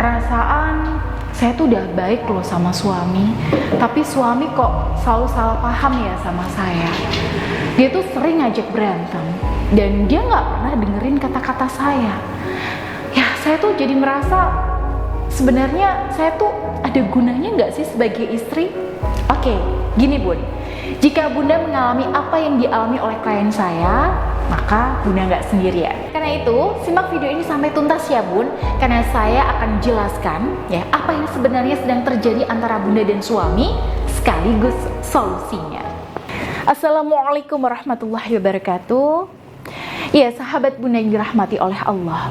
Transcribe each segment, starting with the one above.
Perasaan saya tuh udah baik loh sama suami, tapi suami kok selalu salah paham ya sama saya. Dia tuh sering ngajak berantem, dan dia nggak pernah dengerin kata-kata saya. Ya, saya tuh jadi merasa sebenarnya saya tuh ada gunanya nggak sih sebagai istri? Oke, gini Bun, jika Bunda mengalami apa yang dialami oleh klien saya, maka Bunda nggak sendirian. Karena itu, simak video ini sampai tuntas ya Bun, karena saya akan jelaskan ya apa yang sebenarnya sedang terjadi antara Bunda dan suami, sekaligus solusinya. Assalamualaikum warahmatullahi wabarakatuh. Ya, sahabat Bunda yang dirahmati oleh Allah.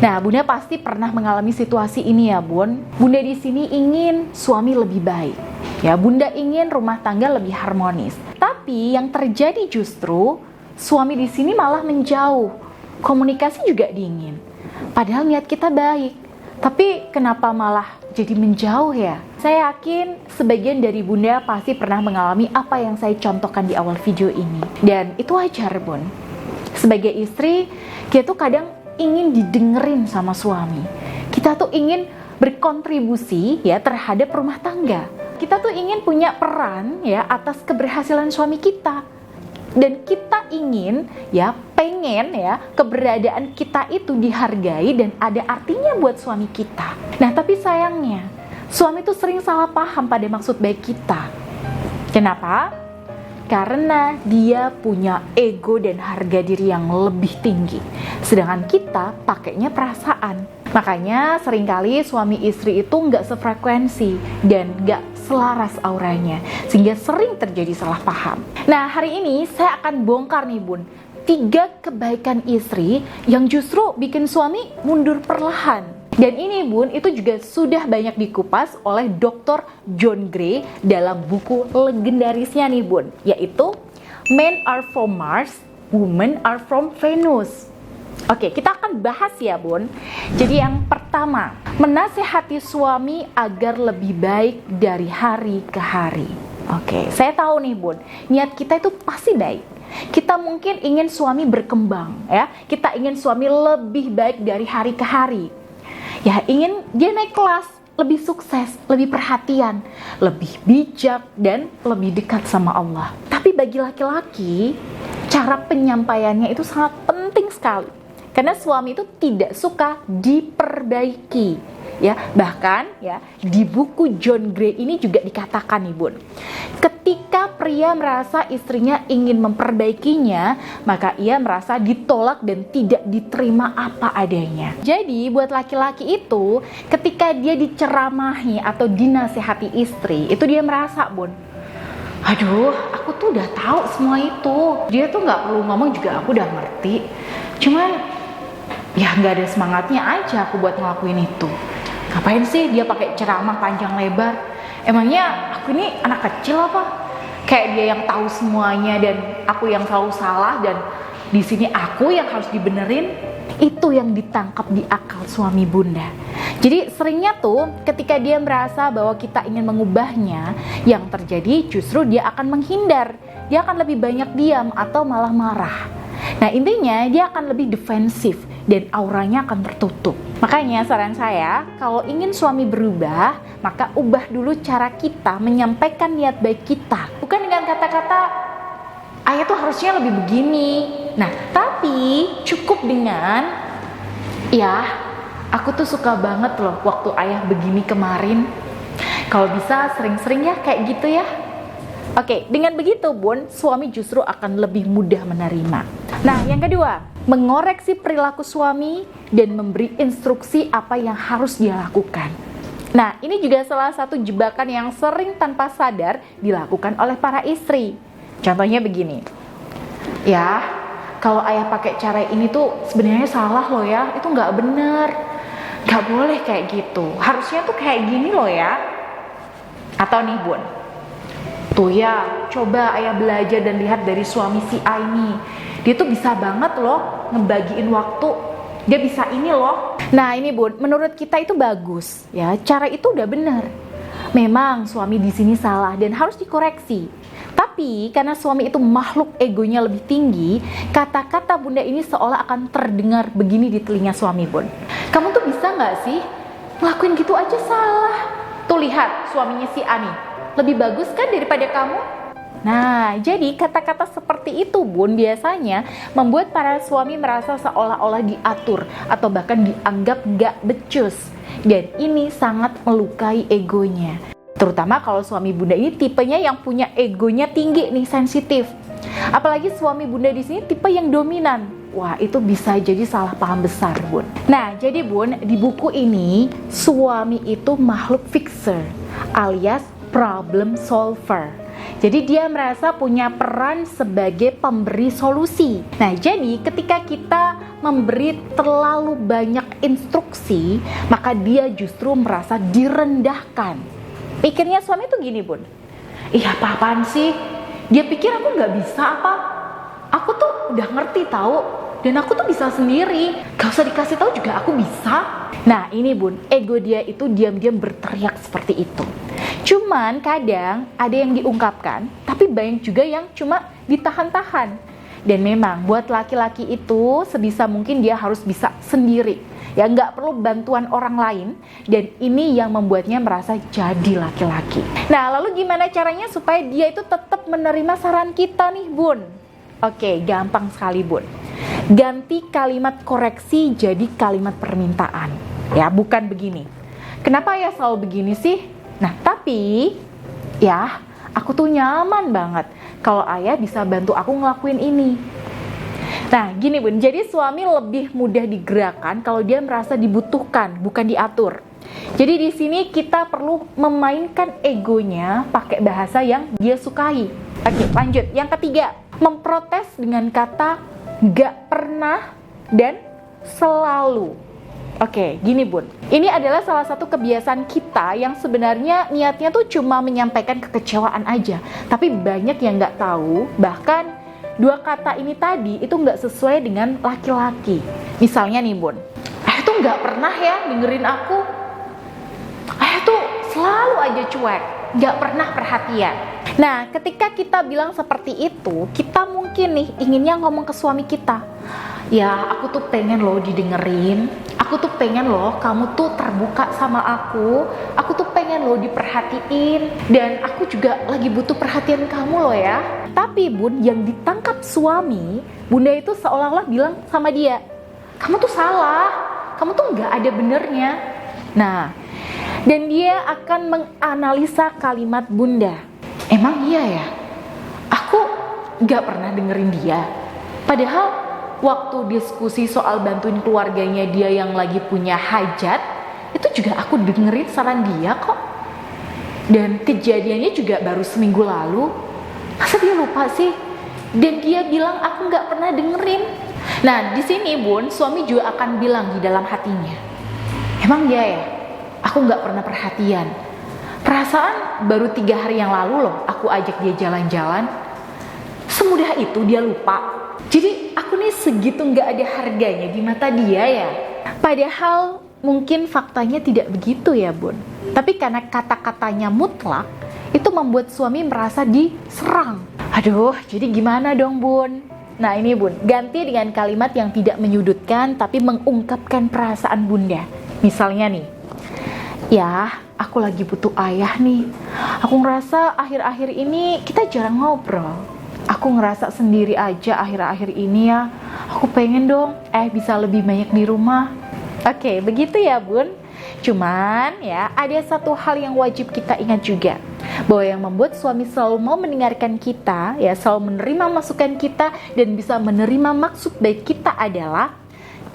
Nah, Bunda pasti pernah mengalami situasi ini ya Bun. Bunda di sini ingin suami lebih baik. Ya, Bunda ingin rumah tangga lebih harmonis. Tapi yang terjadi justru suami di sini malah menjauh, komunikasi juga dingin. Padahal niat kita baik, tapi kenapa malah jadi menjauh ya? Saya yakin sebagian dari Bunda pasti pernah mengalami apa yang saya contohkan di awal video ini. Dan itu wajar Bun. Sebagai istri, kita tuh kadang ingin didengerin sama suami. Kita tuh ingin berkontribusi ya terhadap rumah tangga. Kita tuh ingin punya peran ya atas keberhasilan suami kita. Dan kita ingin ya, pengen ya keberadaan kita itu dihargai dan ada artinya buat suami kita. Nah, tapi sayangnya suami itu sering salah paham pada maksud baik kita. Kenapa? Karena dia punya ego dan harga diri yang lebih tinggi. Sedangkan kita pakainya perasaan. Makanya seringkali suami istri itu nggak sefrekuensi dan nggak selaras auranya, sehingga sering terjadi salah paham. Nah, hari ini saya akan bongkar nih Bun, 3 kebaikan istri yang justru bikin suami mundur perlahan. Dan ini Bun, itu juga sudah banyak dikupas oleh Dr. John Gray dalam buku legendarisnya nih Bun, yaitu Men Are From Mars, Women Are From Venus. Oke, kita akan bahas ya Bun. Jadi yang pertama, menasihati suami agar lebih baik dari hari ke hari. Oke, saya tahu nih Bun, niat kita itu pasti baik. Kita mungkin ingin suami berkembang ya. Kita ingin suami lebih baik dari hari ke hari. Ya, ingin dia naik kelas, lebih sukses, lebih perhatian, lebih bijak, dan lebih dekat sama Allah. Tapi bagi laki-laki, cara penyampaiannya itu sangat penting sekali. Karena suami itu tidak suka diperbaiki. Ya, bahkan ya di buku John Gray ini juga dikatakan nih Bun, ketika pria merasa istrinya ingin memperbaikinya, maka ia merasa ditolak dan tidak diterima apa adanya. Jadi buat laki-laki itu, ketika dia diceramahi atau dinasihati istri, itu dia merasa Bun, aduh, aku tuh udah tahu semua itu. Dia tuh nggak perlu ngomong juga aku udah ngerti. Cuman ya nggak ada semangatnya aja aku buat ngelakuin itu. Ngapain sih dia pakai ceramah panjang lebar? Emangnya aku ini anak kecil apa? Kayak dia yang tahu semuanya dan aku yang selalu salah, dan di sini aku yang harus dibenerin. Itu yang ditangkap di akal suami Bunda. Jadi seringnya tuh ketika dia merasa bahwa kita ingin mengubahnya, yang terjadi justru dia akan menghindar. Dia akan lebih banyak diam atau malah marah. Nah, intinya dia akan lebih defensif dan auranya akan tertutup. Makanya saran saya, kalau ingin suami berubah, maka ubah dulu cara kita menyampaikan niat baik kita. Bukan dengan kata-kata, ayah tuh harusnya lebih begini. Nah, tapi cukup dengan, ya, aku tuh suka banget loh waktu ayah begini kemarin. Kalau bisa sering-sering ya kayak gitu ya. Oke, dengan begitu Bun, suami justru akan lebih mudah menerima. Nah, yang kedua, mengoreksi perilaku suami dan memberi instruksi apa yang harus dia lakukan. Nah, ini juga salah satu jebakan yang sering tanpa sadar dilakukan oleh para istri. Contohnya begini, ya, kalau ayah pakai cara ini tuh sebenarnya salah loh ya, itu nggak bener, nggak boleh kayak gitu, harusnya tuh kayak gini loh ya. Atau nih Bun, tuh ya, coba ayah belajar dan lihat dari suami si A ini. Dia tuh bisa banget loh ngebagiin waktu. Dia bisa ini loh. Nah ini Bun, menurut kita itu bagus ya. Cara itu udah bener. Memang suami di sini salah dan harus dikoreksi. Tapi karena suami itu makhluk egonya lebih tinggi, kata-kata Bunda ini seolah akan terdengar begini di telinga suami Bun. Kamu tuh bisa nggak sih ngelakuin gitu aja salah. Tuh lihat suaminya si Ani, lebih bagus kan daripada kamu? Nah, jadi kata-kata seperti itu Bun biasanya membuat para suami merasa seolah-olah diatur atau bahkan dianggap gak becus. Dan ini sangat melukai egonya. Terutama kalau suami Bunda ini tipenya yang punya egonya tinggi nih, sensitif. Apalagi suami Bunda di sini tipe yang dominan. Wah, itu bisa jadi salah paham besar, Bun. Nah, jadi Bun, di buku ini suami itu makhluk fixer alias problem solver. Jadi dia merasa punya peran sebagai pemberi solusi. Nah, jadi ketika kita memberi terlalu banyak instruksi, maka dia justru merasa direndahkan. Pikirnya suami itu gini, Bun. Iya, apa-apaan sih? Dia pikir aku nggak bisa apa? Aku tuh udah ngerti tahu, dan aku tuh bisa sendiri. Gak usah dikasih tahu juga aku bisa. Nah, ini Bun, ego dia itu diam-diam berteriak seperti itu. Cuman kadang ada yang diungkapkan, tapi banyak juga yang cuma ditahan-tahan. Dan memang buat laki-laki itu sebisa mungkin dia harus bisa sendiri. Ya nggak perlu bantuan orang lain, dan ini yang membuatnya merasa jadi laki-laki. Nah, lalu gimana caranya supaya dia itu tetap menerima saran kita nih, Bun? Oke, gampang sekali, Bun. Ganti kalimat koreksi jadi kalimat permintaan. Ya, bukan begini. Kenapa ya selalu begini sih? Nah, tapi ya aku tuh nyaman banget kalau ayah bisa bantu aku ngelakuin ini. Nah, gini Bun, jadi suami lebih mudah digerakkan kalau dia merasa dibutuhkan, bukan diatur. Jadi di sini kita perlu memainkan egonya pakai bahasa yang dia sukai. Oke, lanjut. Yang ketiga, memprotes dengan kata gak pernah dan selalu. Oke, gini Bun. Ini adalah salah satu kebiasaan kita yang sebenarnya niatnya tuh cuma menyampaikan kekecewaan aja. Tapi banyak yang nggak tahu, bahkan dua kata ini tadi itu nggak sesuai dengan laki-laki. Misalnya nih Bun, tuh nggak pernah ya dengerin aku. Tuh selalu aja cuek, nggak pernah perhatian. Nah, ketika kita bilang seperti itu, kita mungkin nih inginnya ngomong ke suami kita. Ya, aku tuh pengen loh didengerin. Aku tuh pengen loh kamu tuh terbuka sama aku. Aku tuh pengen loh diperhatiin. Dan aku juga lagi butuh perhatian kamu loh ya. Tapi Bun, yang ditangkap suami, Bunda itu seolah-olah bilang sama dia, kamu tuh salah. Kamu tuh nggak ada benernya. Nah, dan dia akan menganalisa kalimat Bunda. Emang iya ya? Aku nggak pernah dengerin dia. Padahal waktu diskusi soal bantuin keluarganya dia yang lagi punya hajat, itu juga aku dengerin saran dia kok. Dan kejadiannya juga baru seminggu lalu. Masa dia lupa sih? Dan dia bilang aku nggak pernah dengerin. Nah, di sini Bun, suami juga akan bilang di dalam hatinya, emang iya ya? Aku nggak pernah perhatian. Perasaan baru 3 hari yang lalu loh aku ajak dia jalan-jalan. Semudah itu dia lupa. Jadi aku nih segitu nggak ada harganya di mata dia ya. Padahal mungkin faktanya tidak begitu ya Bun. Tapi karena kata-katanya mutlak, itu membuat suami merasa diserang. Aduh, jadi gimana dong Bun? Nah ini Bun, ganti dengan kalimat yang tidak menyudutkan tapi mengungkapkan perasaan Bunda. Misalnya nih, ya aku lagi butuh ayah nih. Aku ngerasa akhir-akhir ini kita jarang ngobrol. Aku ngerasa sendiri aja akhir-akhir ini ya. Aku pengen dong bisa lebih banyak di rumah. Oke, begitu ya Bun. Cuman ya ada satu hal yang wajib kita ingat juga, bahwa yang membuat suami selalu mau mendengarkan kita, ya selalu menerima masukan kita dan bisa menerima maksud baik kita adalah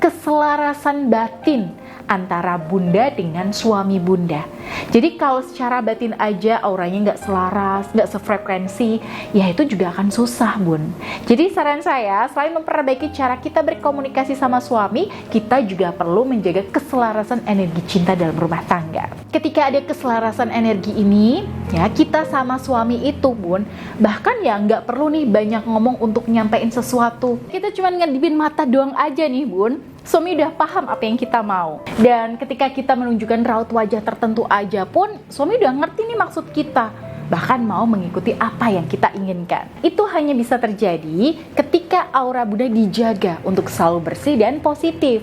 keselarasan batin antara Bunda dengan suami Bunda. Jadi kalau secara batin aja auranya nggak selaras, nggak sefrekuensi, ya itu juga akan susah Bun. Jadi saran saya, selain memperbaiki cara kita berkomunikasi sama suami, kita juga perlu menjaga keselarasan energi cinta dalam rumah tangga. Ketika ada keselarasan energi ini, ya kita sama suami itu Bun, bahkan ya nggak perlu nih banyak ngomong untuk nyampein sesuatu. Kita cuma ngedipin mata doang aja nih Bun. Suami udah paham apa yang kita mau. Dan ketika kita menunjukkan raut wajah tertentu aja pun, suami udah ngerti nih maksud kita. Bahkan mau mengikuti apa yang kita inginkan. Itu hanya bisa terjadi ketika aura Bunda dijaga untuk selalu bersih dan positif.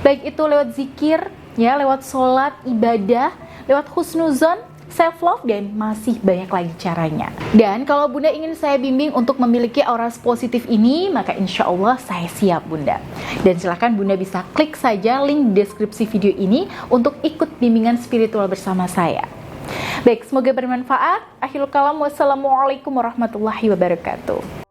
Baik itu lewat zikir, ya, lewat sholat, ibadah, lewat husnuzon, self love, dan masih banyak lagi caranya. Dan kalau Bunda ingin saya bimbing untuk memiliki aura positif ini, maka insya Allah saya siap Bunda. Dan silahkan Bunda bisa klik saja link deskripsi video ini untuk ikut bimbingan spiritual bersama saya. Baik, semoga bermanfaat. Akhirul kalam, wassalamualaikum warahmatullahi wabarakatuh.